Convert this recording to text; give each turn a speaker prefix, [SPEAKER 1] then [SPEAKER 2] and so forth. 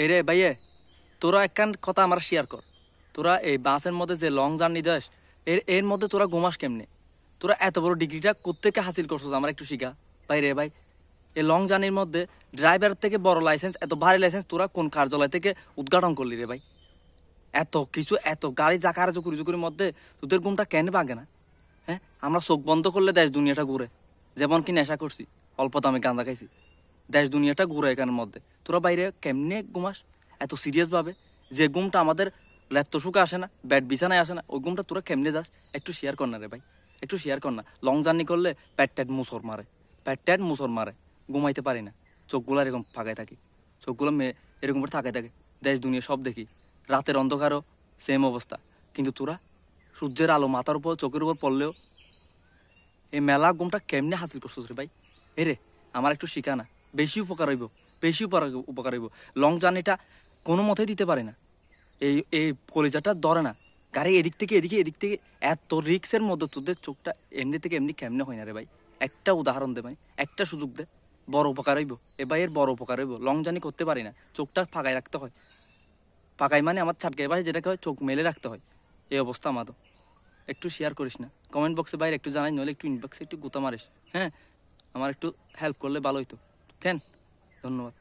[SPEAKER 1] এরে ভাইয়ে, তোরা একখান কথা আমার শেয়ার কর। তোরা এই বাসের মধ্যে যে লং জার্নি দেস, এর মধ্যে তোরা ঘুমাস কেমনে? তোরা এত বড় ডিগ্রিটা কোত্থেকে হাসিল করছিস আমার একটু শিখা। ভাই রে ভাই, এই লং জার্নির মধ্যে ড্রাইভার থেকে বড় লাইসেন্স, এত ভারী লাইসেন্স তোরা কোন কার্যালয় থেকে উদ্ঘাটন করলি রে ভাই? এত কিছু, এত গাড়ি জাকার জুকুরির মধ্যে তোদের ঘুমটা কেন ভাগে না? হ্যাঁ, আমরা চোখ বন্ধ করলে দেশ দুনিয়াটা ঘুরে। যেমন কি নেশা করছি, অল্প দামে গাঁজা খাইছি, দেশ দুনিয়াটা ঘুরে এখানের মধ্যে। তোরা বাইরে কেমনে ঘুমাস এত সিরিয়াস ভাবে? যে ঘুমটা আমাদের ল্যাপটপ সুখে আসে না, ব্যাড বিছানায় আসে না, ওই ঘুমটা তোরা কেমনে যাস? একটু শেয়ার কর না রে ভাই, একটু শেয়ার কর না। লং জার্নি করলে প্যাট ট্যাট মুসর মারে, প্যাট ট্যাট মুসর মারে, ঘুমাইতে পারি না, চোখগুলো এরকম ফাঁকায় থাকে, চোখগুলো এরকম করে থাকায় থাকে। দেশ দুনিয়া সব দেখি, রাতের অন্ধকারও সেম অবস্থা। কিন্তু তোরা সূর্যের আলো মাথার উপর চোখের উপর পড়লেও এই মেলা ঘুমটা কেমনে হাসিল করছিস রে ভাই? এরে আমার একটু শিখা না, বেশি উপকার হইব, বেশি উপকার হইব। লং জার্নিটা কোনো মতেই দিতে পারে না, এই এই কলিজাটা ধরে না। গাড়ি এদিক থেকে এদিকে, এদিক থেকে, এত রিক্সের মধ্যে তোদের চোখটা এমনি থেকে এমনি কেমনে হয় না রে ভাই? একটা উদাহরণ দে ভাই, একটা সুযোগ দে, বড় উপকার হইব। এ ভাই এর বড় উপকার হইব। লং জার্নি করতে পারি না, চোখটা ফাঁকায় রাখতে হয়। ফাঁকায় মানে আমার ছাটকে ভাই যেটাকে হয় চোখ মেলে রাখতে হয়। এই অবস্থা আমাদের। একটু শেয়ার করিস না কমেন্ট বক্সে বাইরে, একটু জানাই, নইলে একটু ইনবক্সে একটু গোতা মারিস। হ্যাঁ, আমার একটু হেল্প করলে ভালো হইতো। কেন? ধন্যবাদ।